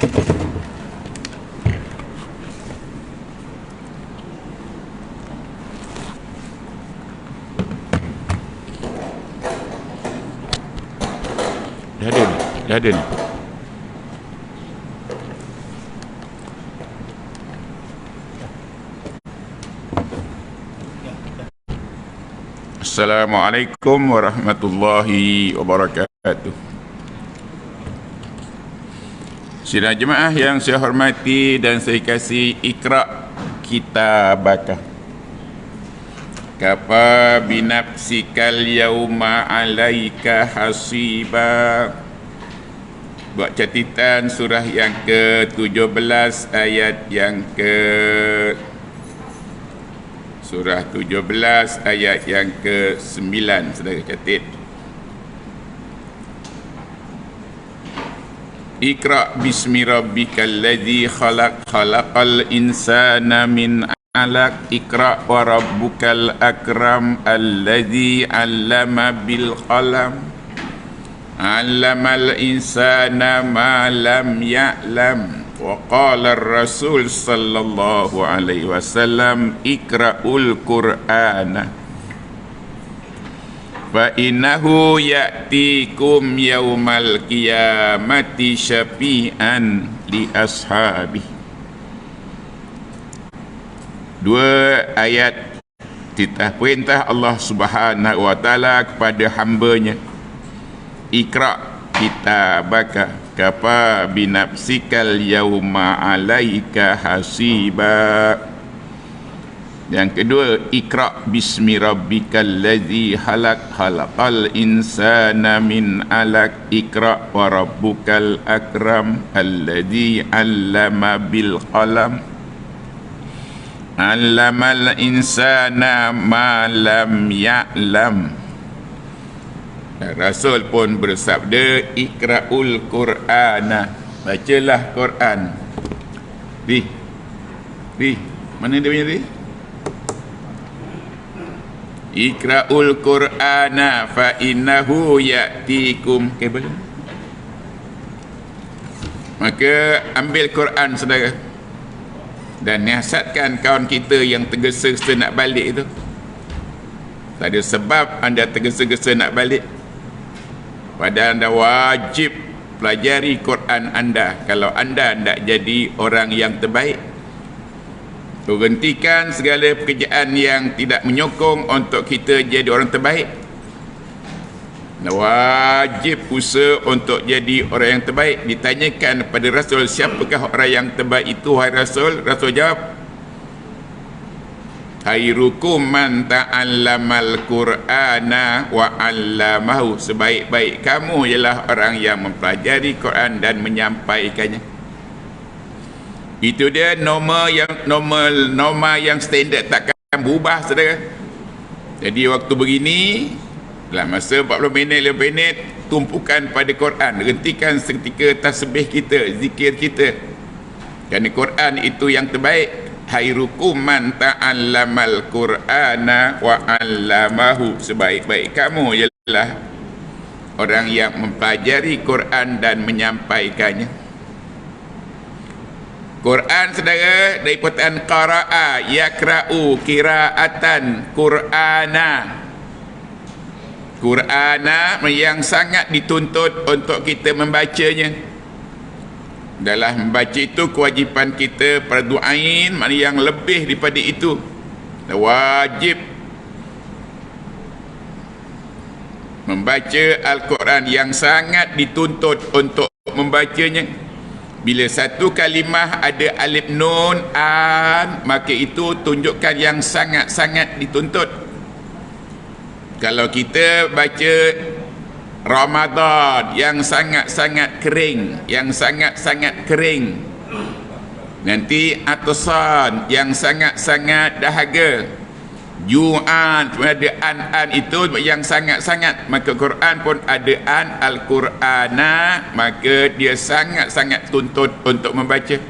Dah ada ni. Assalamualaikum warahmatullahi wabarakatuh. Sidang jemaah yang saya hormati dan saya kasih, Iqra' kitabaka kafa binafsikal yauma alaika hasiba. Buat catatan surah yang ke-17 ayat yang Surah 17 ayat yang ke-9, saudara catat. Iqra' bismi rabbikal ladzi khalaq, khalaqal insana min 'alaq. Iqra' wa rabbukal akram alladzi 'allama bil qalam, 'allamal insana ma lam ya'lam. Wa qala ar-rasul sallallahu alaihi wasallam, iqra'ul qur'ana fa innahu ya'tikum yaumal qiyamati syafi'an li ashabi. Dua ayat titah perintah Allah Subhanahu wa taala kepada hamba-Nya. Iqra' kitabaka kafa binafsikal yauma alaika hasiba. Yang kedua, Iqra' bismi rabbikal ladzi khalaq, khalaqal insana min 'alaq. Iqra' wa rabbukal akram alladzi 'allama bil qalam, 'allamal insana ma lam ya'lam. Rasul pun bersabda, iqra'ul qur'ana, bacalah Quran. Mana dia punya iqra'ul qur'ana fa innahu ya'tikum kabel. Maka ambil Quran, saudara, dan nasihatkan kawan kita yang tergesa-gesa nak balik itu. Tak ada sebab anda tergesa-gesa nak balik, padahal anda wajib pelajari Quran anda kalau anda nak jadi orang yang terbaik. Berhentikan segala pekerjaan yang tidak menyokong untuk kita jadi orang terbaik. Wajib usaha untuk jadi orang yang terbaik. Ditanyakan kepada Rasul, siapakah orang yang terbaik itu, wahai Rasul? Rasul jawab, khairukum man ta'allamal qur'ana wa 'allamahu. Sebaik-baik kamu ialah orang yang mempelajari Quran dan menyampaikannya. Itu dia norma yang standard, takkan berubah, saudara. Jadi waktu begini, dalam masa 40 minit, 5 minit, tumpukan pada Quran. Hentikan seketika tasbih kita, zikir kita, kerana Quran itu yang terbaik. Khairukum man ta'allamal qur'ana wa 'allamahu. Sebaik-baik kamu ialah orang yang mempelajari Quran dan menyampaikannya. Quran, saudara, dari perkataan qara'a yakra'u qira'atan qur'ana. Qur'ana yang sangat dituntut untuk kita membacanya. Dalam membaca itu kewajipan kita fardu ain, maknanya yang lebih daripada itu. Wajib membaca Al-Quran, yang sangat dituntut untuk membacanya. Bila satu kalimah ada alif nun an, maka itu tunjukkan yang sangat-sangat dituntut. Kalau kita baca Ramadan yang sangat-sangat kering, nanti Atusan yang sangat-sangat dahaga, Ju'an ada an itu yang sangat-sangat. Maka Quran pun ada an, Al-Qur'ana, maka dia sangat-sangat tuntut untuk membaca.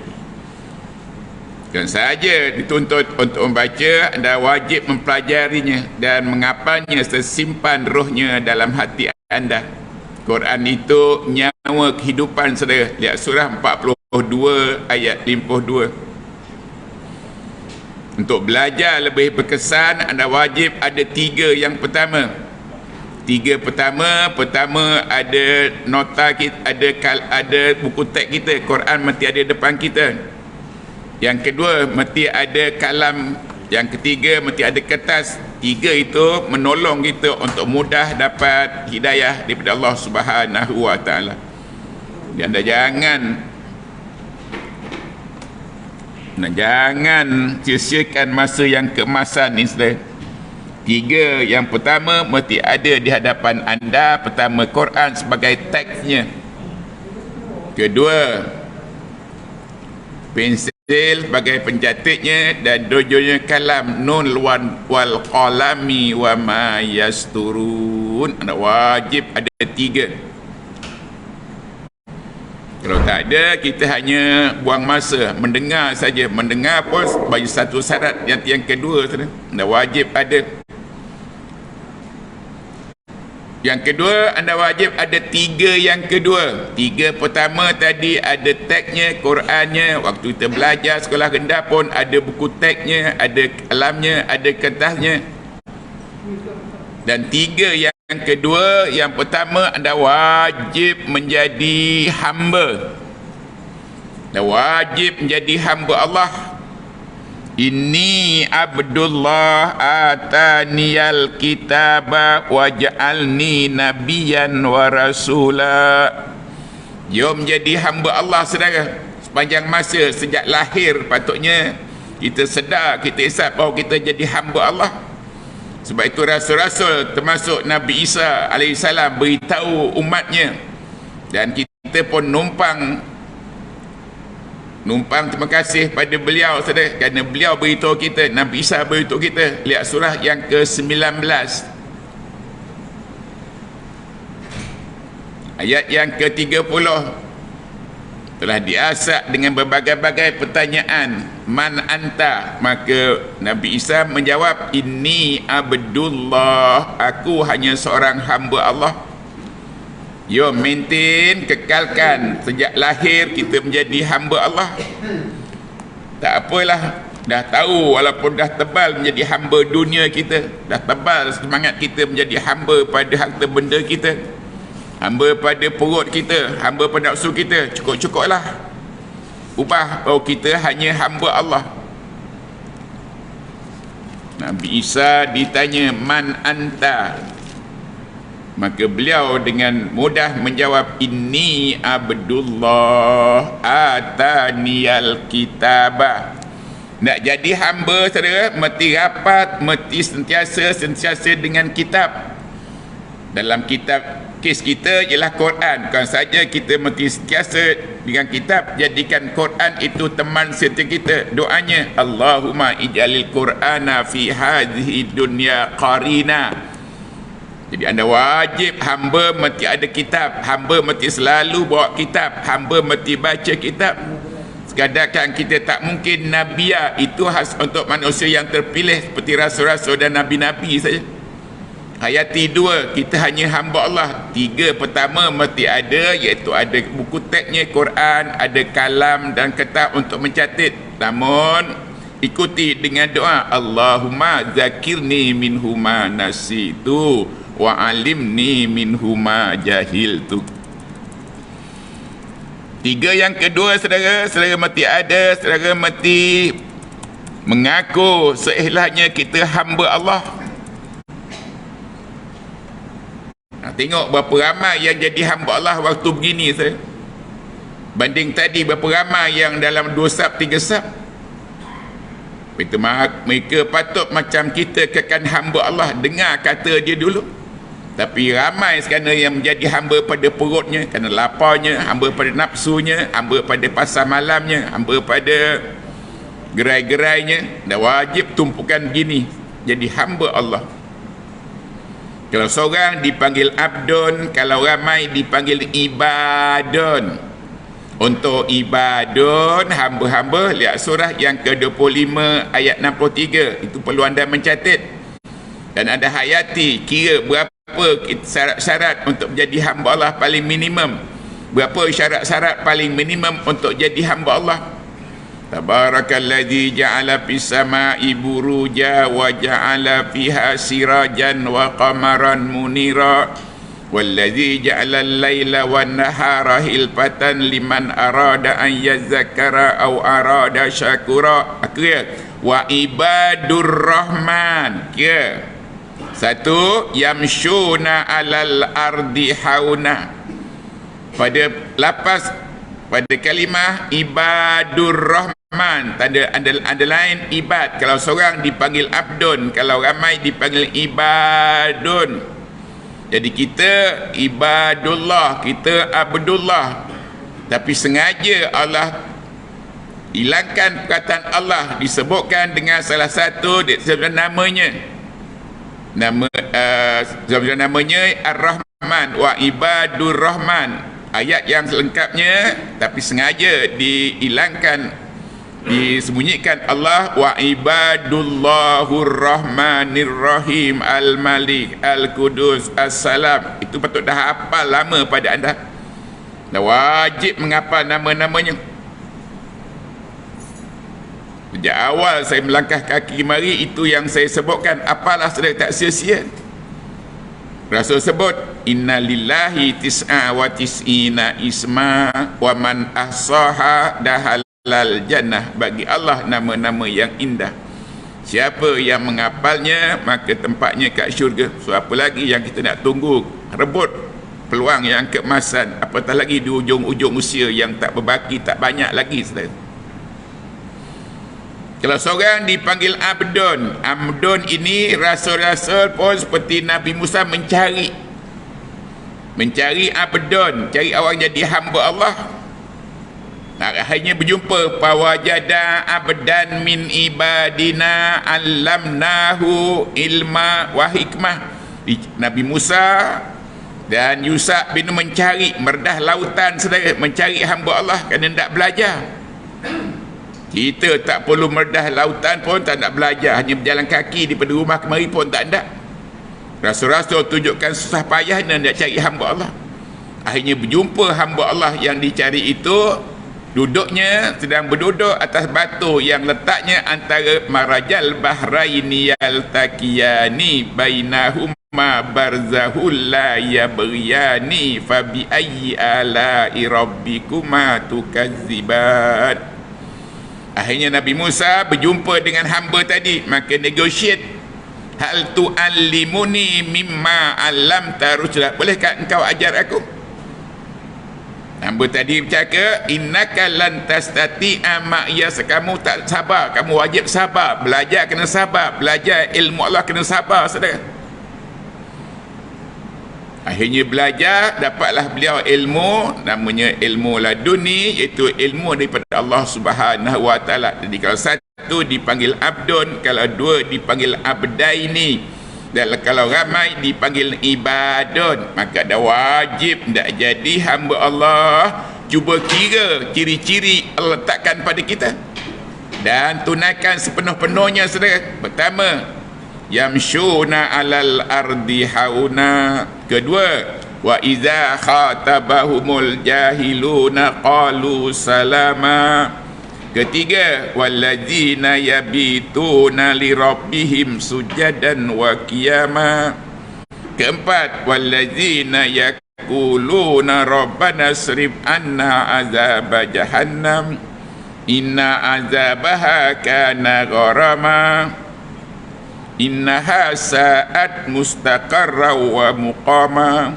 Dan sahaja dituntut untuk membaca, anda wajib mempelajarinya dan menghafalnya sesimpan rohnya dalam hati anda. Quran itu nyawa kehidupan, saudara. Lihat surah 44 52 ayat 52. Untuk belajar lebih berkesan, anda wajib ada 3 yang pertama. 3 pertama ada nota kita, ada buku teks kita, Quran mesti ada depan kita. Yang kedua mesti ada kalam. Yang ketiga mesti ada kertas. 3 itu menolong kita untuk mudah dapat hidayah daripada Allah Subhanahu Wa Taala. Dan jangan sia-siakan masa yang keemasan ni, saudara. 3 yang pertama mesti ada di hadapan anda. Pertama, Quran sebagai teksnya. Kedua, pensil sebagai pencatatnya, dan dojonya kalam, nun wal qalami wa ma yasturun. Anda wajib ada 3. Kalau tak ada, kita hanya buang masa mendengar saja. Mendengar pun bagi satu syarat. Yang kedua, anda wajib ada. Yang kedua, anda wajib ada 3 yang kedua. 3 pertama tadi ada teksnya, Qurannya. Waktu kita belajar sekolah rendah pun ada buku teksnya, ada kalamnya, ada kertasnya. Dan 3 yang kedua, yang pertama, anda wajib menjadi hamba. Anda wajib menjadi hamba Allah. Inni Abdullah ataniyal kitaba waj'alni nabiyan wa rasula. Jom jadi hamba Allah, saudara. Sepanjang masa sejak lahir patutnya kita sedar, kita isap bahawa kita jadi hamba Allah. Sebab itu rasul-rasul termasuk Nabi Isa AS beritahu umatnya, dan kita pun numpang terima kasih pada beliau, saudara, kerana beliau beritahu kita, Nabi Isa beritahu kita. Lihat surah yang ke-19 ayat yang ke-30. Telah diasak dengan berbagai-bagai pertanyaan, man anta? Maka Nabi Isa menjawab, inni Abdullah, aku hanya seorang hamba Allah. Maintain, kekalkan sejak lahir kita menjadi hamba Allah. Tak apalah, dah tahu, walaupun dah tebal menjadi hamba dunia kita, dah tebal semangat kita menjadi hamba pada harta benda kita, hamba pada perut kita, hamba pada nafsu kita. Cukup-cukuplah ubah bahawa kita hanya hamba Allah. Nabi Isa ditanya, man anta? Maka beliau dengan mudah menjawab, inni Abdullah ataniyal kitabah. Nak jadi hamba, saudara, mesti rapat, mesti sentiasa dengan kitab. Dalam kitab, kes kita ialah Quran. Bukan saja kita mesti sentiasa dengan kitab, jadikan Quran itu teman serta kita. Doanya, Allahumma ij'alil Qur'ana fi hadhihi dunya qarina. Jadi anda wajib, hamba mesti ada kitab, hamba mesti selalu bawa kitab, hamba mesti baca kitab. Sekadar kita tak mungkin nabiya, itu khas untuk manusia yang terpilih seperti rasul-rasul dan nabi-nabi saja. Hayati 2, kita hanya hamba Allah. 3 pertama mesti ada, iaitu ada buku teksnya Quran, ada kalam dan kertas untuk mencatat. Namun ikuti dengan doa, Allahumma zakirni minhuma nasitu wa alimni minhuma jahiltu. 3 yang kedua, saudara mesti ada, saudara mesti mengaku seikhlasnya kita hamba Allah. Tengok berapa ramai yang jadi hamba Allah waktu begini, saudara. Banding tadi berapa ramai yang dalam 2 sab 3 sab. Mereka patut macam kita kekan hamba Allah, dengar kata dia dulu. Tapi ramai sekarang yang menjadi hamba pada perutnya, kerana laparnya, hamba pada nafsunya, hamba pada pasar malamnya, hamba pada gerai-gerainya. Dah wajib tumpukan begini, jadi hamba Allah. Kalau seorang dipanggil abdun, kalau ramai dipanggil ibadun. Untuk ibadun, hamba-hamba, lihat surah yang ke-25 ayat 63. Itu perlu anda mencatat. Dan anda hayati, kira berapa syarat-syarat untuk menjadi hamba Allah paling minimum. Berapa syarat-syarat paling minimum untuk jadi hamba Allah? Tabarakalladzi ja'ala fis sama'i buruja wa ja'ala fiha sirajan wa qamaran munira walladzi ja'ala al-laila wan nahara hilfatan liman arada an yazzakara aw arada syakura. Wa ibadur rahman. Satu, yamshuna alal ardi hauna. Pada lapas, pada kalimah ibadur rahman, ada lain ibad. Kalau seorang dipanggil abdun, kalau ramai dipanggil ibadun. Jadi kita ibadullah, kita abdullah. Tapi sengaja Allah hilangkan perkataan Allah, disebutkan dengan salah satu namanya. Namanya Ar-Rahman wa ibadur rahman. Ayat yang selengkapnya tapi sengaja dihilangkan, disembunyikan Allah wa ibadullahur rahmanir rahim al-malik al-qudus as-salam. Itu patut dah hafal lama pada anda. Dah wajib menghafal nama-namanya. Sejak awal saya melangkah kaki mari, itu yang saya sebutkan, apalah sudah tak sia-sia. Rasul sebut inna lillahi tis'a wa tis'ina isma wa man ahsaha dahalal jannah. Bagi Allah nama-nama yang indah, siapa yang menghafalnya maka tempatnya kat syurga. So apa lagi yang kita nak tunggu, rebut peluang yang keemasan, apatah lagi di ujung-ujung usia yang tak berbaki, tak banyak lagi, saudara. Kalau seorang dipanggil abdun, abdun ini rasul-rasul pun seperti Nabi Musa mencari abdun, cari orang jadi hamba Allah. Akhirnya berjumpa fawajada abdan min ibadina allamnahu ilma wa hikmah. Nabi Musa dan Yusuf bin mencari merdah lautan, saudara, mencari hamba Allah kerana hendak belajar. Kita tak perlu merdah lautan pun tak nak belajar, hanya berjalan kaki daripada rumah kemari pun tak ada. Rasul-rasul tunjukkan susah payahnya nak cari hamba Allah. Akhirnya berjumpa hamba Allah yang dicari itu, duduknya sedang berduduk atas batu yang letaknya antara marajal bahraini yaltaqiyani bainahuma barzahul la yabriyani fabi ayyi ala'i rabbikuma tukazziban. Akhirnya Nabi Musa berjumpa dengan hamba tadi, maka negotiate. Hal tu'allimuni mimma allamta rusyda, bolehkah engkau ajar aku? Hamba tadi bercakap, innaka lan tastati'a ma'iya, kamu tak sabar, kamu wajib sabar, belajar kena sabar, belajar ilmu Allah kena sabar, saudara. Akhirnya belajar, dapatlah beliau ilmu, namanya ilmu laduni, iaitu ilmu daripada Allah Subhanahu wa taala. Jadi kalau satu dipanggil abdun, kalau dua dipanggil abdaini, dan kalau ramai dipanggil ibadun, maka dah wajib nak jadi hamba Allah. Cuba kira ciri-ciri Allah letakkan pada kita dan tunaikan sepenuh-penuhnya, saudara. Pertama, yamshuna alal ardi hauna. Kedua, wa iza khatabahumul jahiluna qalu salama. Ketiga, walladzina yabituna li rabbihim sujadan wa qiyama. Keempat, walladzina yaquluna rabbana srif anna azaba jahannam inna azabaha kana gharama innaha sa'at mustaqarra wa muqama.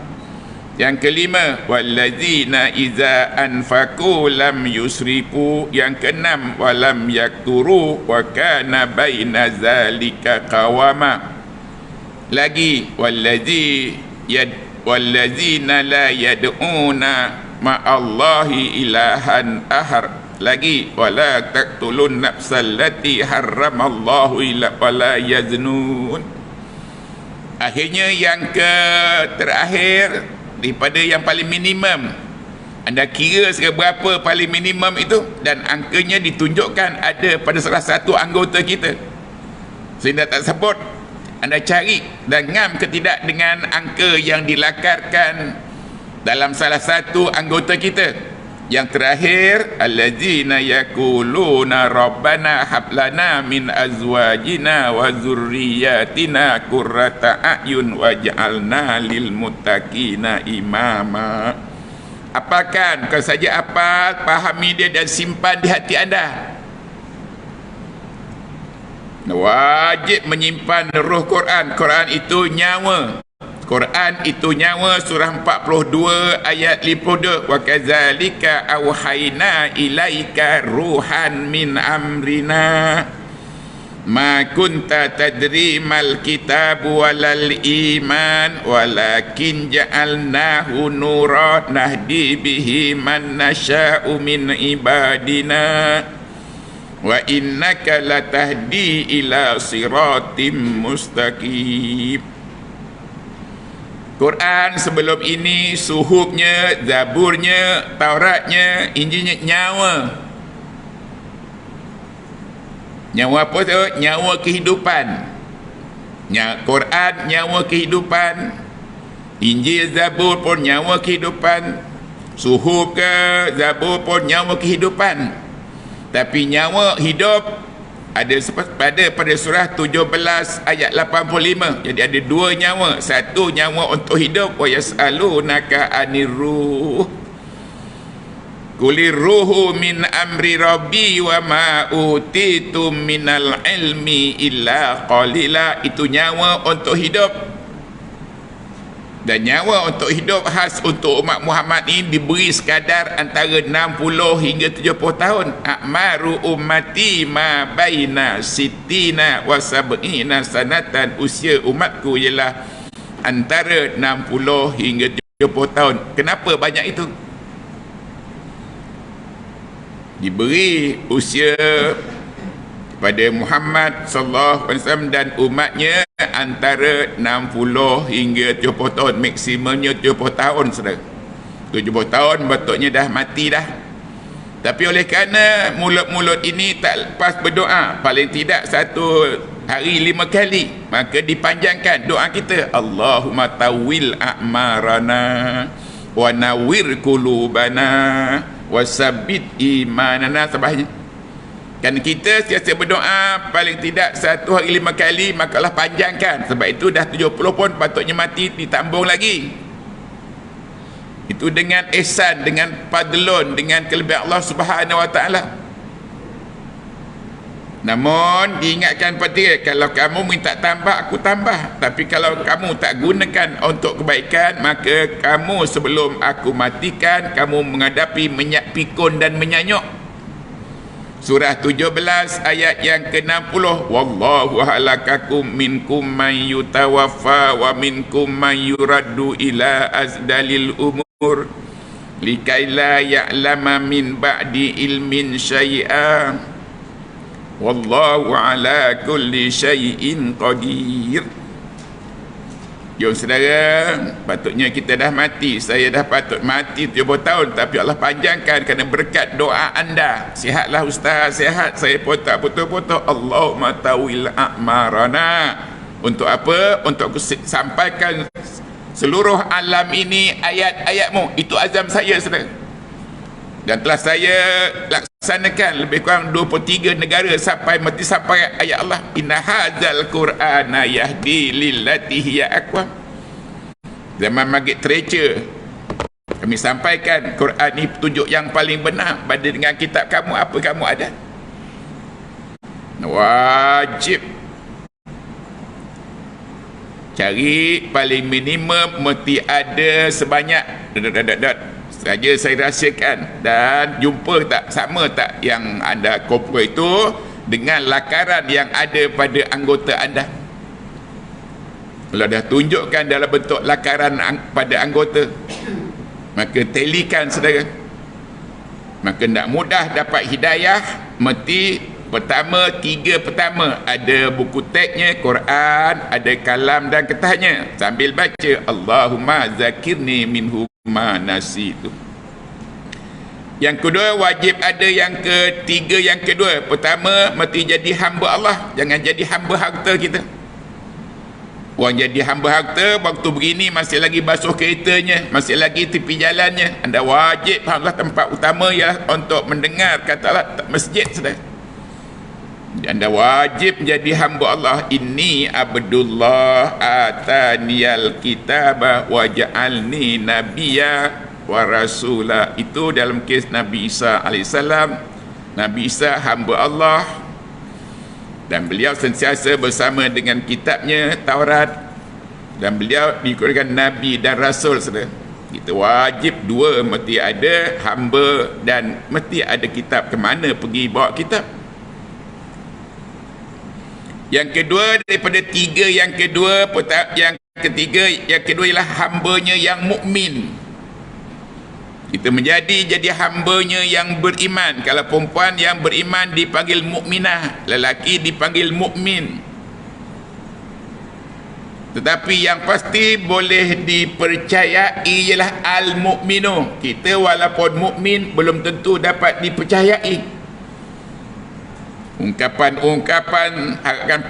Yang kelima, walladzina iza anfaqu lam yusrifu. Yang keenam, walam yakturu wa kana baina zalika qawama. Lagi, walladzina la yad'una ma'allahi ilahan ahar. Lagi, wala taqtulun nafsal lati harramallahu illa wala yaznun. Akhirnya yang terakhir daripada yang paling minimum, anda kira seberapa paling minimum itu, dan angkanya ditunjukkan ada pada salah satu anggota kita. Saya tak sebut, anda cari dan ngam ke tidak dengan angka yang dilakarkan dalam salah satu anggota kita. Yang terakhir, allazina yaquluna rabbana hab lana min azwajina wa dzurriyyatina qurrata a'yun waj'alna lil muttaqina imama. Apakah kau saja apa, pahami dia dan simpan di hati anda. Wajib menyimpan roh Quran. Quran itu nyawa. Quran itu nyawa. Surah 42 ayat 52. Wa kadzalika auhayna ilaika ruhan min amrina ma kunta tadri mal kitab walal iman walakin ja'alnahu nura nahdi bihi man nasha'u min ibadina wa innaka latahdi ila siratim mustaqim. Quran sebelum ini suhufnya, zaburnya, tauratnya, injilnya nyawa. Nyawa apa tu? Nyawa kehidupan. Quran nyawa kehidupan. Injil, zabur pun nyawa kehidupan. Suhuf ke zabur pun nyawa kehidupan. Tapi nyawa hidup ada pada surah 17 ayat 85. Jadi ada dua nyawa. Satu nyawa untuk hidup. Wa yas'alunaka 'anir ruh. Qulir ruhu min amri rabbi wa ma utitum minal ilmi illa qalila. Itu nyawa untuk hidup. Dan nyawa untuk hidup khas untuk umat Muhammad ini diberi sekadar antara 60 hingga 70 tahun. A'maru ummati ma baina sittina wa sab'ina sanatan. Usia umatku ialah antara 60 hingga 70 tahun. Kenapa banyak itu? Diberi usia pada Muhammad sallallahu alaihi wasallam dan umatnya antara 60 hingga 70 tahun, maksimumnya 70 tahun saudara. 70 tahun betulnya dah mati dah. Tapi oleh kerana mulut-mulut ini tak lepas berdoa, paling tidak satu hari 5 kali, maka dipanjangkan doa kita. Allahumma tawil a'marana wa nawwir qulubana wa sabbit imanana. Sebahnya kan kita setiap berdoa paling tidak satu hari 5 kali, makalah panjangkan. Sebab itu dah 70 pun patutnya mati, ditambung lagi. Itu dengan ihsan, dengan fadlun, dengan kelebihan Allah Subhanahu wa taala. Namun diingatkan pada, kalau kamu minta tambah, aku tambah. Tapi kalau kamu tak gunakan untuk kebaikan, maka kamu sebelum aku matikan, kamu menghadapi menyak pikun dan menyanyuk. Surah 17 ayat yang ke-60. Wallahu halakakum minkum man yutawaffa wa minkum man yuraddu ila azdalil umur likaila ya'lama min ba'di ilmin syai'a wallahu ala kulli syai'in qadir. Jom saudara, patutnya kita dah mati. Saya dah patut mati 70 tahun, tapi Allah panjangkan kerana berkat doa anda. Sihatlah ustaz, sihat. Saya pun tak putus-putus. Allahumma tawil a'marana. Untuk apa? Untuk aku sampaikan seluruh alam ini ayat-ayatmu. Itu azam saya saudara. Dan telah saya laksanakan lebih kurang 23 negara sampai mati sampai ayat Allah. Inna hadzal Qur'ana yahdi lillati hiya aqwam. Zaman Margaret Thatcher kami sampaikan Quran ini petunjuk yang paling benar. Banding dengan kitab kamu, apa kamu ada? Wajib cari paling minimum mesti ada sebanyak saja saya rahsiakan. Dan jumpa tak, sama tak yang anda kumpul itu dengan lakaran yang ada pada anggota anda. Kalau dah tunjukkan dalam bentuk lakaran pada anggota, maka telikan saudara. Maka tak mudah dapat hidayah. Mesti pertama, 3 pertama ada buku teksnya, Quran, ada kalam dan kertasnya. Sambil baca Allahumma zakirni minhu ma nasitu. Yang kedua, wajib ada yang ketiga, yang kedua. Pertama, mesti jadi hamba Allah, jangan jadi hamba harta kita. Orang jadi hamba harta, waktu begini masih lagi basuh keretanya, masih lagi tepi jalannya. Anda wajib fahamlah tempat utama ialah untuk mendengar kata Allah masjid sudah. Anda wajib menjadi hamba Allah. Inni abdullah ataniyal kitaba wa ja'alni nabiyya wa rasula. Itu dalam kes Nabi Isa AS. Nabi Isa hamba Allah, dan beliau sentiasa bersama dengan kitabnya Taurat, dan beliau dikurniakan Nabi dan Rasul. Kita wajib dua, mesti ada hamba dan mesti ada kitab. Ke mana pergi bawa kitab? Yang kedua daripada tiga, yang ketiga ialah hambanya yang mukmin. Kita jadi hambanya yang beriman. Kalau perempuan yang beriman dipanggil mukminah, lelaki dipanggil mukmin. Tetapi yang pasti boleh dipercayai ialah al-mukminu. Kita walaupun mukmin belum tentu dapat dipercayai. Ungkapan akan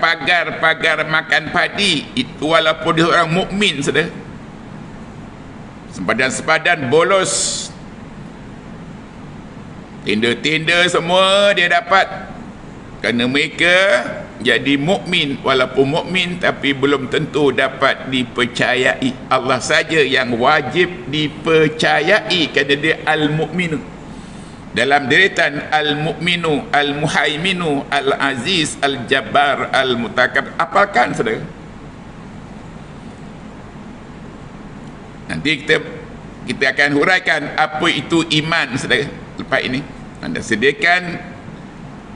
pagar makan padi itu walaupun dia orang mukmin sudah. Sempadan bolos, tenda semua dia dapat, kerana mereka jadi mukmin. Walaupun mukmin tapi belum tentu dapat dipercayai. Allah saja yang wajib dipercayai kerana dia al-mukminu. Dalam deretan al-mukminu, al-muhaiminu, al-aziz, al-jabbar, al-mutakabbir. Apalkan saudara? Nanti kita akan huraikan apa itu iman saudara. Lepas ini anda sediakan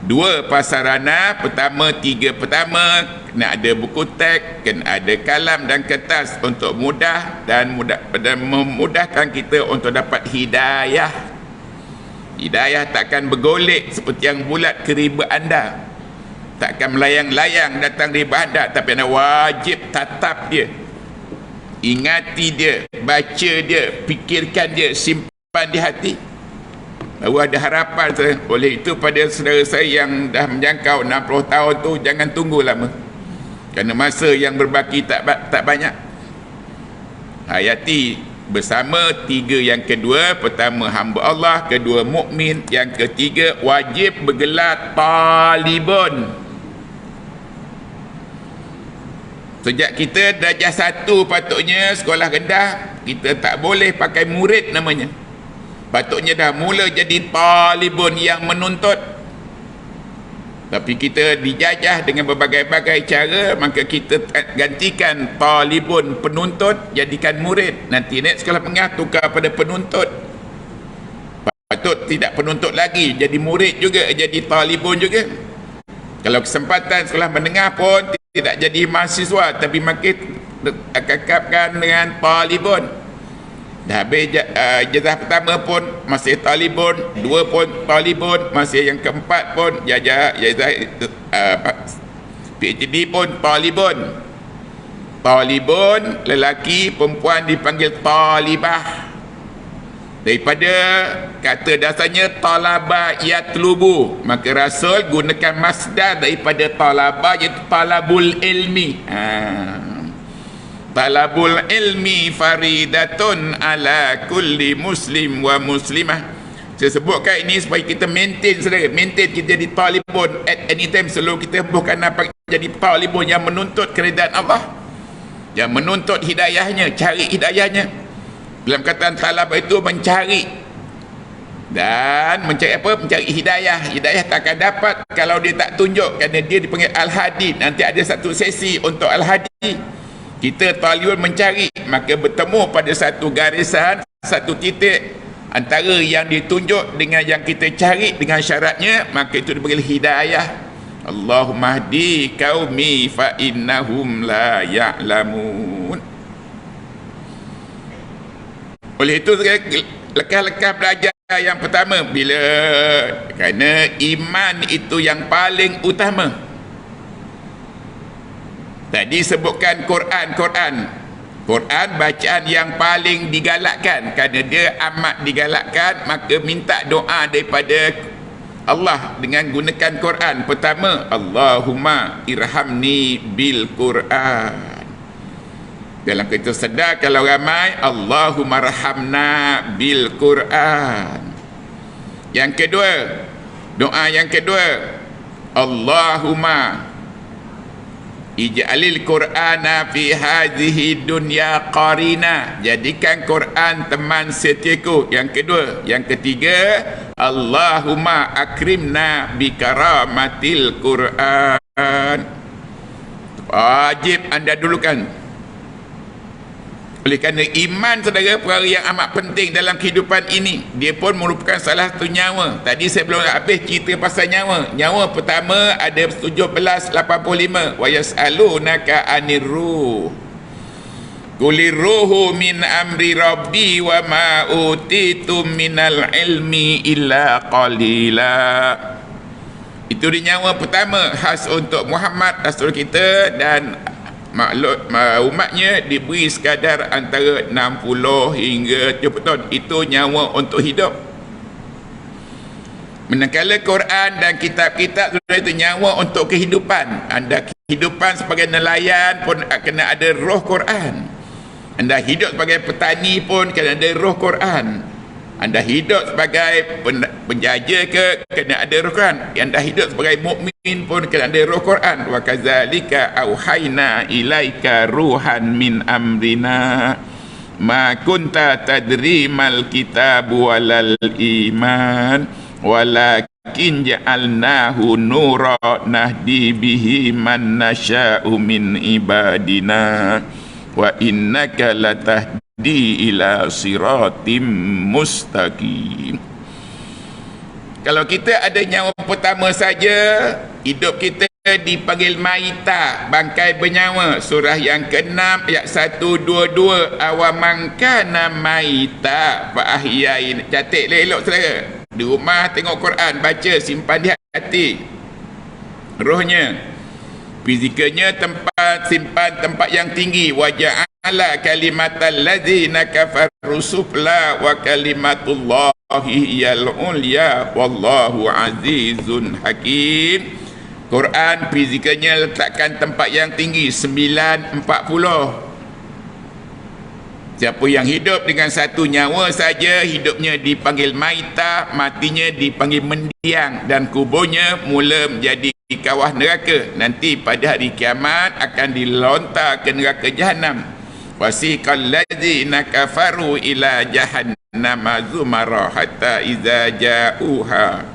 dua prasarana. Tiga pertama kena ada buku teks, kena ada kalam dan kertas untuk dan memudahkan kita untuk dapat hidayah. Hidayah takkan bergolek seperti yang bulat ke riba anda, takkan melayang-layang datang riba anda, tapi anda wajib tatap dia, ingati dia, baca dia, fikirkan dia, simpan di hati, baru ada harapan. Oleh itu pada saudara saya yang dah menjangkau 60 tahun tu, jangan tunggu lama, kerana masa yang berbaki tak banyak. Hayati bersama tiga yang kedua. Pertama hamba Allah, kedua mukmin, yang ketiga wajib bergelar talibun. Sejak kita darjah 1 patutnya sekolah rendah, kita tak boleh pakai murid namanya. Patutnya dah mula jadi talibun yang menuntut. Tapi kita dijajah dengan berbagai-bagai cara, maka kita gantikan talibun penuntut, jadikan murid. Nanti naik sekolah menengah tukar pada penuntut. Patut tidak penuntut lagi, jadi murid juga, jadi talibun juga. Kalau kesempatan sekolah menengah pun tidak jadi mahasiswa, tapi makin kakapkan dengan talibun. Dah habis jazah pertama pun masih talibun, dua pun talibun, masih yang keempat pun jazah PhD pun talibun. Talibun lelaki, perempuan dipanggil talibah. Daripada kata dasarnya talaba yatlubu, maka Rasul gunakan masdar daripada talaba, iaitu talabul ilmi. Talabul ilmi faridatun ala kulli muslim wa muslimah. Saya sebutkan ini supaya kita maintain saudara, maintain kita jadi talibun at any time. Selalu kita bukan nampak jadi talibun yang menuntut keridaan Allah, yang menuntut hidayahnya, cari hidayahnya. Dalam kataan talabah itu mencari, dan mencari apa? Mencari hidayah. Hidayah takkan dapat kalau dia tak tunjuk, kerana dia dipanggil Al-Hadi. Nanti ada satu sesi untuk Al-Hadi. Kita talibun mencari, maka bertemu pada satu garisan, satu titik antara yang ditunjuk dengan yang kita cari dengan syaratnya, maka itu dipanggil hidayah. Allahumma hdi qaumi fa innahum la ya'lamun. Oleh itu lekas-lekas belajar yang pertama, kerana iman itu yang paling utama. Tadi sebutkan Quran bacaan yang paling digalakkan, kerana dia amat digalakkan, maka minta doa daripada Allah dengan gunakan Quran. Pertama, Allahumma irhamni bil Quran. Dalam kita sedar kalau ramai, Allahumma rahamna bil Quran. Yang kedua, doa yang kedua, Allahumma ij'alil Qur'ana fi hadhihi dunya qarina. Jadikan Quran teman setiaku. Yang kedua. Yang ketiga, Allahumma akrimna bi karamatil Quran. Wajib anda dulukan. Oleh kerana iman, saudara, perkara yang amat penting dalam kehidupan ini. Dia pun merupakan salah satu nyawa. Tadi saya belum habis cerita pasal nyawa. Nyawa pertama ada 1785. Wa yas'alunaka 'anir ruh. Qulir ruhu min amri rabbi wa ma utitum minal ilmi illa qalila. Itu dia nyawa pertama khas untuk Muhammad Rasul kita, dan umatnya diberi sekadar antara 60 hingga 70 tahun. Itu nyawa untuk hidup. Manakala Quran dan kitab-kitab itu nyawa untuk kehidupan. Anda kehidupan sebagai nelayan pun kena ada roh Quran. Anda hidup sebagai petani pun kena ada roh Quran. Anda hidup sebagai penjaja ke, kena ada roh Quran. Anda hidup sebagai mukmin pun kena ada roh Quran. Wa kadzalika auhayna ilaika ruhan min amrina ma kunta tadri mal kitab walal iman walakin ja'alnahu nura nahdi bihi man nasha'u min ibadina wa innaka latahdi ila siratim mustaqim. Kalau kita ada nyawa pertama saja, hidup kita dipanggil maita, bangkai bernyawa. Surah yang ke-6 ayat 122, awaman kana maita fa ahyain. Catat elok saudara. Di rumah tengok Quran, baca, simpan di hati. Rohnya, fizikalnya tempat simpan tempat yang tinggi. Waja'ala kalimatal ladzina kafaru sufla wa kalimatullahi hiyal ulya wallahu azizun hakim. Quran fizikalnya letakkan tempat yang tinggi 940. Siapa yang hidup dengan satu nyawa saja, hidupnya dipanggil maita, matinya dipanggil mendiang, dan kuburnya mula menjadi kawah neraka. Nanti pada hari kiamat akan dilontar ke neraka Jahannam. Wasiqal ladzina kafaru ila jahannama zumara hatta iza ja'uha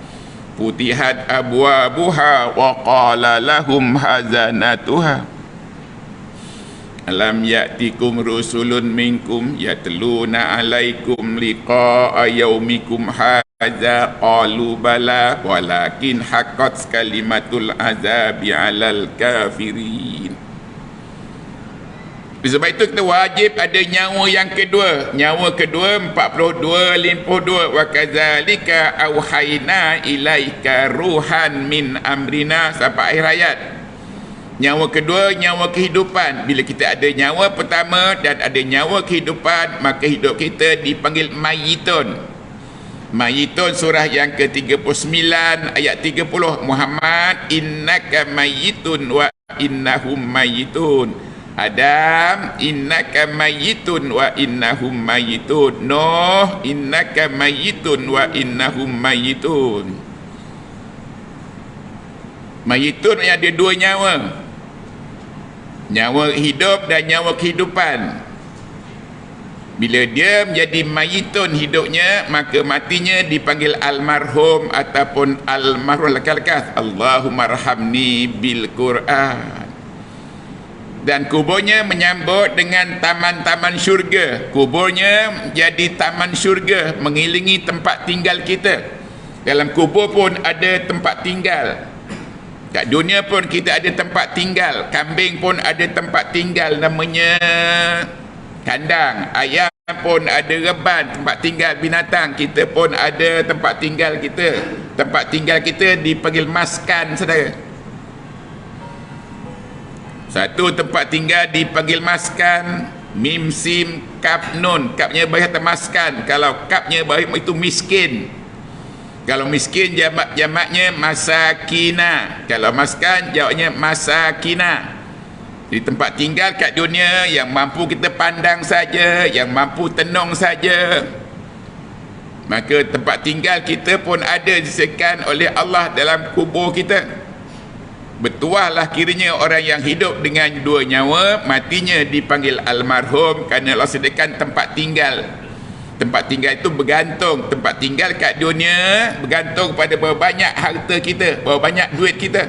futihat abwabuha wa qala lahum hazanatuha alam ya'tikum rusulun minkum yatluna alaikum liqa'a yaumikum hadza qalu bala walakin haqqat kalimatul azabi 'alal kafirin. Sebab itu kita wajib ada nyawa yang kedua. Nyawa kedua 42 52 wa kadzalika auhayna ilaika ruhan min amrina sampai akhir ayat. Nyawa kedua, nyawa kehidupan. Bila kita ada nyawa pertama dan ada nyawa kehidupan, maka hidup kita dipanggil mayitun. Mayitun surah yang ke-39 ayat 30. Muhammad innaka mayitun wa innahum mayitun. Adam innaka mayitun wa innahum mayitun. Nuh innaka mayitun wa innahum mayitun. Mayitun yang ada dua nyawa. Nyawa hidup dan nyawa kehidupan. Bila dia menjadi mayitun hidupnya, maka matinya dipanggil almarhum ataupun almarhum lekas. Allahumma rahamni bil Quran. Dan kuburnya menyambut dengan taman-taman syurga. Kuburnya jadi taman syurga, mengelilingi tempat tinggal kita. Dalam kubur pun ada tempat tinggal. Kat dunia pun kita ada tempat tinggal. Kambing pun ada tempat tinggal, namanya kandang. Ayam pun ada reban, tempat tinggal binatang. Kita pun ada tempat tinggal kita. Tempat tinggal kita dipanggil maskan, saudara. Satu tempat tinggal dipanggil maskan. Mim sim kaf nun. Kapnya bagi kata maskan. Kalau kapnya bagi itu miskin. Kalau miskin jamaknya masakina. Kalau maskan jawabnya masakina. Jadi tempat tinggal kat dunia yang mampu kita pandang saja, yang mampu tenung saja. Maka tempat tinggal kita pun ada disediakan oleh Allah dalam kubur kita. Bertuahlah kiranya orang yang hidup dengan dua nyawa, matinya dipanggil almarhum kerana Allah sediakan tempat tinggal. Tempat tinggal itu bergantung. Tempat tinggal kat dunia bergantung pada berapa banyak harta kita, berapa banyak duit kita.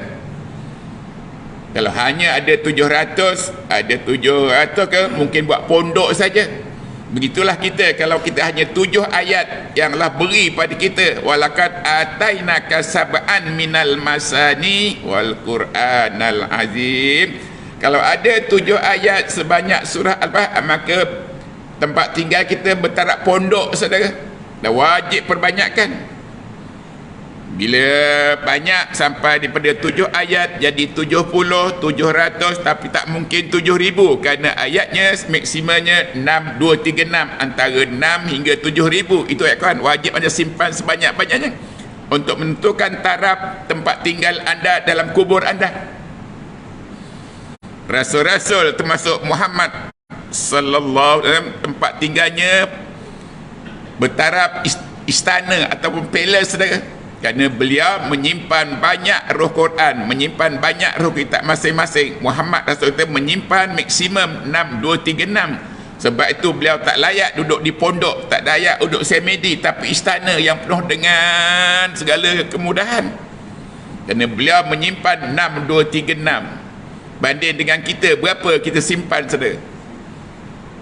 Kalau hanya ada 700 ke, mungkin buat pondok saja. Begitulah kita, kalau kita hanya 7 ayat yang Allah beri pada kita, walaqad atainaka sab'an minal masani wal qur'anal azim. Kalau ada 7 ayat sebanyak surah Al-Baqarah, maka tempat tinggal kita bertaraf pondok, saudara. Dah wajib perbanyakkan. Bila banyak sampai daripada 7 ayat jadi 70, 700, tapi tak mungkin 7,000 kerana ayatnya maksimumnya 6, 2, 3, 6, antara 6 hingga 7,000. Itu ayat Quran. Wajib anda simpan sebanyak-banyaknya untuk menentukan taraf tempat tinggal anda dalam kubur anda. Rasul-rasul termasuk Muhammad sallallahu alaihi wasallam, tempat tinggalnya bertaraf istana ataupun palace, saudara. Kerana beliau menyimpan banyak roh Quran, menyimpan banyak roh kitab masing-masing. Muhammad Rasul kita menyimpan maksimum 6, 2, 3, 6. Sebab itu beliau tak layak duduk di pondok, tak layak duduk semedi, tapi istana yang penuh dengan segala kemudahan. Kerana beliau menyimpan 6, 2, 3, 6. Banding dengan kita, berapa kita simpan, saudara?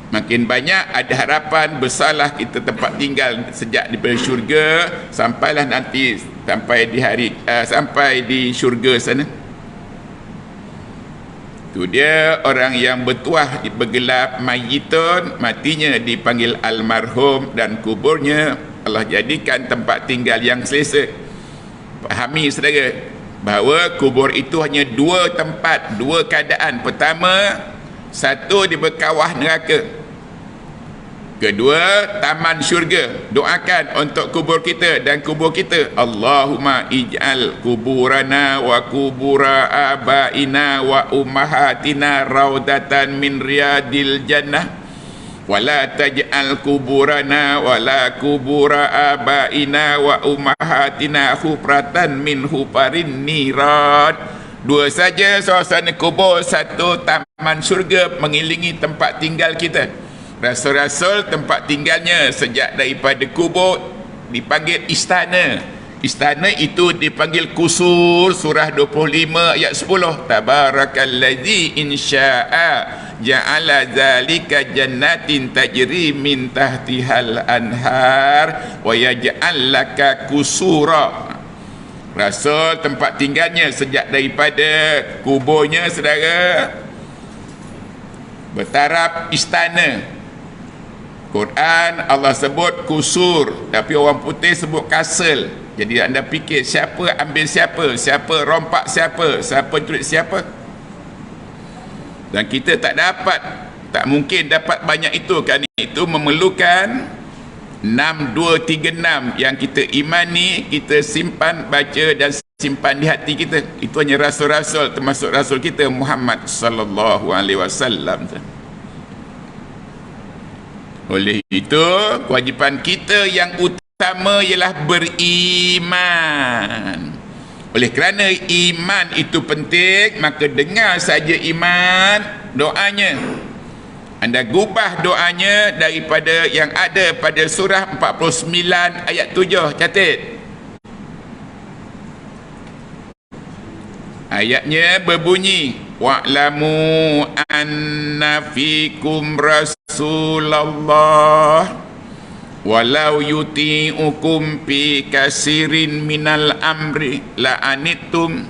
Makin banyak, ada harapan besarlah kita tempat tinggal sejak di syurga sampailah nanti sampai di hari sampai di syurga sana. Itu dia orang yang bertuah bergelap mayyitun, matinya dipanggil almarhum, dan kuburnya Allah jadikan tempat tinggal yang selesa. Fahami, saudara, bahawa kubur itu hanya 2 tempat, 2 keadaan. Pertama, satu di berkawah neraka, kedua taman syurga. Doakan untuk kubur kita dan kubur kita. Allahumma ij'al kuburana wa kubura abaina wa ummahatina raudatan min riyadil jannah, wala taj'al kuburana wala kubura abaina wa ummahatina hufratan min hufarin nirad. 2 saja suasana kubur, 1 taman syurga mengilingi tempat tinggal kita. Rasul-rasul tempat tinggalnya sejak daripada kubur dipanggil istana. Istana itu dipanggil kusur. Surah 25 ayat 10. Tabarakalladzi insya'a ja'ala zalika jannatin tajri min tahtihal anhar wa yaj'al laka kusura. Rasul tempat tinggalnya sejak daripada kuburnya, saudara, bertaraf istana. Quran Allah sebut kusur, tapi orang putih sebut kasel. Jadi anda fikir siapa ambil siapa, siapa rompak siapa, siapa culik siapa. Dan kita tak dapat, tak mungkin dapat banyak itu, kerana itu memerlukan 6, 2, 3, 6 yang kita imani, kita simpan, baca dan simpan di hati kita. Itu hanya rasul-rasul, termasuk rasul kita Muhammad sallallahu alaihi wasallam. Oleh itu, kewajipan kita yang utama ialah beriman. Oleh kerana iman itu penting, maka dengar saja iman, doanya. Anda gubah doanya daripada yang ada pada surah 49 ayat 7. Catat. Ayatnya berbunyi, wa'lamu anna fikum Rasulullah walau yuti'ukum fi kasirin minal amri la'anittum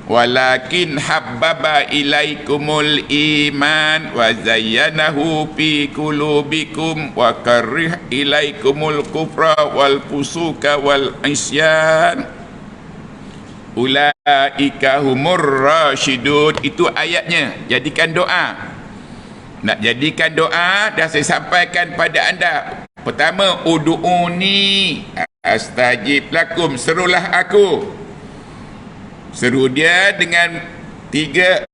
walakin habbaba ilaikumul iman wa zayyanahu fi qulubikum wa karrih ilaikumul kufra wal fusuka wal isyan ulaika humur rasyidun. Itu ayatnya. Jadikan doa. Nak jadikan doa, dah saya sampaikan pada anda. Pertama, udu'uni astajib lakum, serulah aku. Seru dia dengan Tiga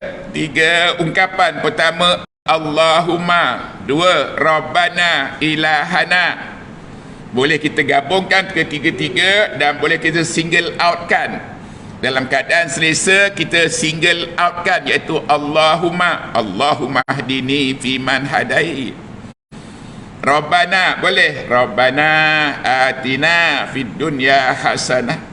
ungkapan. Pertama, Allahumma. Dua, Rabbana ilahana. Boleh kita gabungkan ketiga-tiga dan boleh kita single outkan. Dalam keadaan selesa kita single outkan, iaitu Allahumma. Allahumma hdini fiman hadai. Rabbana boleh. Rabbana atina fid dunya hasanah.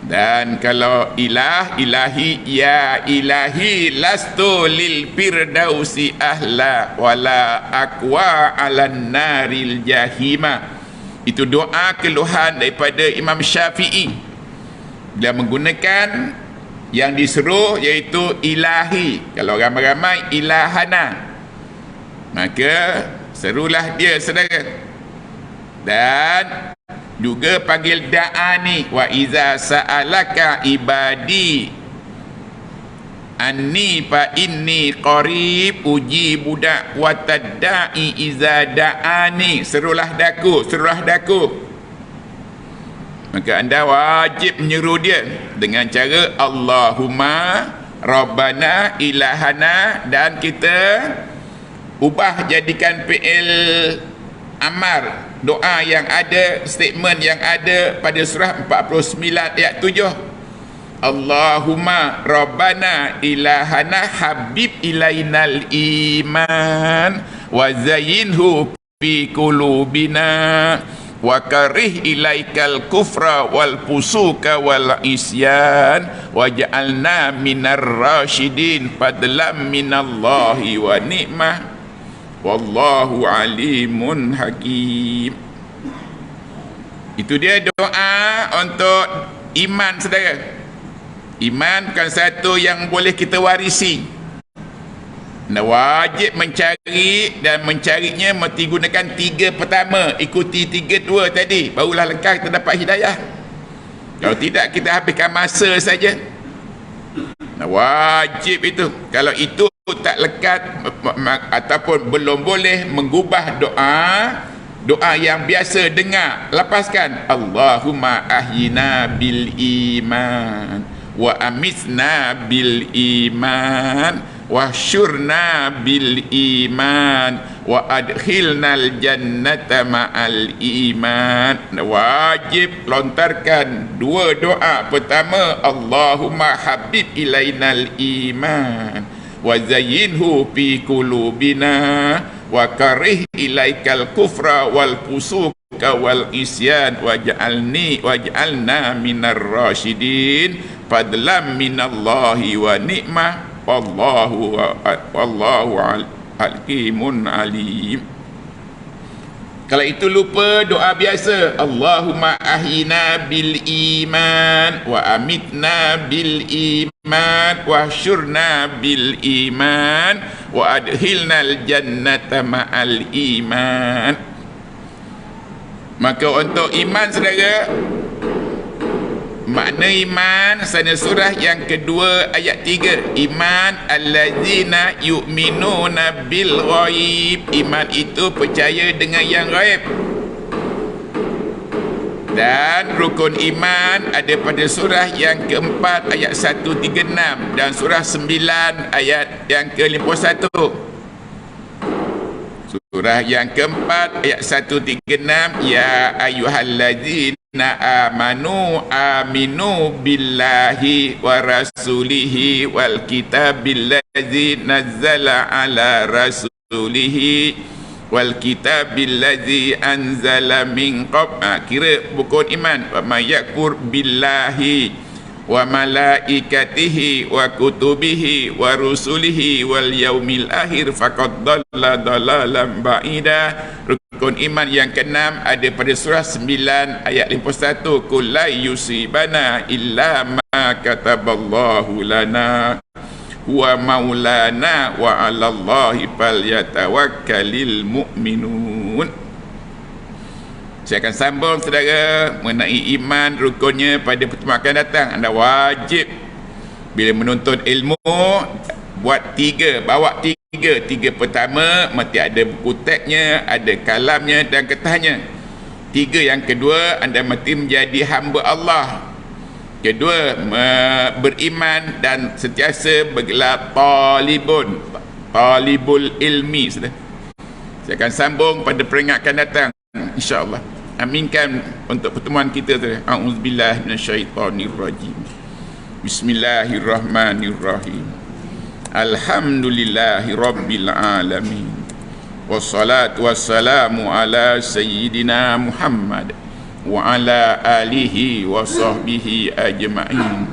Dan kalau ilahi, ya ilahi lastu lil firdausi ahla wala aqwa alan naril jahima. Itu doa keluhan daripada Imam Syafi'i. Dia menggunakan yang disuruh iaitu ilahi. Kalau ramai-ramai ilahana, maka serulah dia, saudara. Dan juga panggil da'ani. Wa iza sa'alaka ibadi anni fa inni qarib ujibu da'watad da'i iza da'ani. Serulah daku, serulah daku. Maka anda wajib menyeru dia dengan cara Allahumma Rabbana ilahana, dan kita ubah jadikan fi'il amar, doa yang ada, statement yang ada pada surah 49 ayat 7. Allahumma Rabbana ilahana habib ilainal iman wa zayyinhu fi qulubina wa karih ilaikal kufra wal fusuka wal isyan waj'alna minar rasyidin fadlam minallahi wa ni'mah wallahu alimun hakim. Itu dia doa untuk iman, saudara. Iman bukan satu yang boleh kita warisi. Wajib mencari, dan mencarinya mesti gunakan tiga pertama. Ikuti tiga dua tadi, barulah lengkap kita dapat hidayah. Kalau tidak, kita habiskan masa saja. Wajib itu. Kalau itu tak lekat ataupun belum boleh mengubah doa yang biasa dengar, lepaskan. Allahumma ahyina bil iman wa amitna bil iman wa syurna bil iman wa adkhilnal jannata ma'al iman. Wajib lontarkan dua doa. Pertama, Allahumma habib ilainal iman wa zayyinhu fi qulubina wa karih ilaikal kufra wal fusuka wal isyan waj'alna minar rasyidin fadlam minallahi wa ni'mah wallahu hakimun alim. Kalau itu lupa, doa biasa. Allahumma ahyina bil iman wa amitna bil iman wa syurna bil iman wa adkhilnal jannata ma'al iman. Maka untuk iman, saudara, makna iman sana surah yang kedua ayat 3. Iman allazina yu'minuna bil ghaib. Iman itu percaya dengan yang ghaib. Dan rukun iman ada pada surah yang keempat ayat 136 dan surah 9 ayat yang ke-51. Surah yang keempat ayat 136, ya ayyuhallazina amanu aminu billahi wa rasulihi wal kitabil ladzi nazzala ala rasulihi wal kitabil ladzi anzala min qabl. Kira rukun iman. Wa may yakfur billahi wa malaikatihi wa kutubihi wa rusulihi wal yaumil akhir faqad dhalla dhalalan ba'ida. Rukun iman yang keenam ada pada surah 9 ayat 51. Qul la yusibana illa ma kataballahu lana huwa maulana wa 'alallahi falyatawakkalul mu'minun. Saya akan sambung, saudara, mengenai iman rukunnya pada pertemuan akan datang. Anda wajib bila menuntut ilmu buat tiga, bawa tiga. Tiga pertama mesti ada buku teksnya, ada kalamnya dan kertasnya. Tiga yang kedua, anda mesti menjadi hamba Allah. Kedua, beriman dan sentiasa bergelar talibul ilmi. Saya akan sambung pada peringatan datang, insya-Allah. Aminkan untuk pertemuan kita tu. A'udzubillahi minasyaitonirrajim. Bismillahirrahmanirrahim. Alhamdulillahi rabbil alamin. Wassalatu wassalamu ala sayyidina Muhammad wa ala alihi wa sahbihi ajma'in.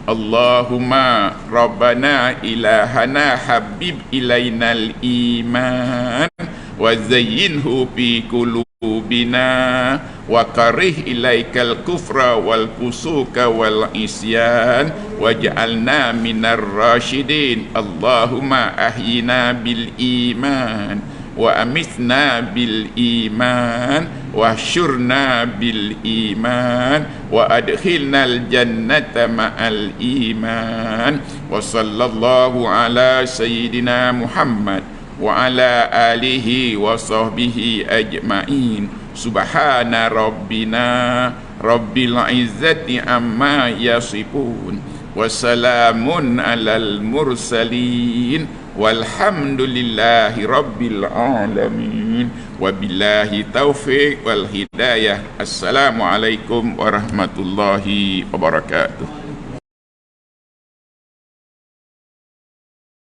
Allahumma rabbana ilahana habib ilainal iman wa zayyinhu fi qulubina wa karih ilaikal kufra wal fusuka wal isyan waj'alna minar rasyidin. Allahumma ahyina bil iman wa amitna bil iman wa syurna bil iman wa adkhilnal jannata ma'al iman. Wa sallallahu ala sayyidina Muhammad wa ala alihi wa sahbihi ajma'in. Subhana rabbina rabbil izzati amma yasifun wa salamun alal mursalin walhamdulillahi rabbil alamin. Wabillahi taufiq wal hidayah. Assalamualaikum warahmatullahi wabarakatuh.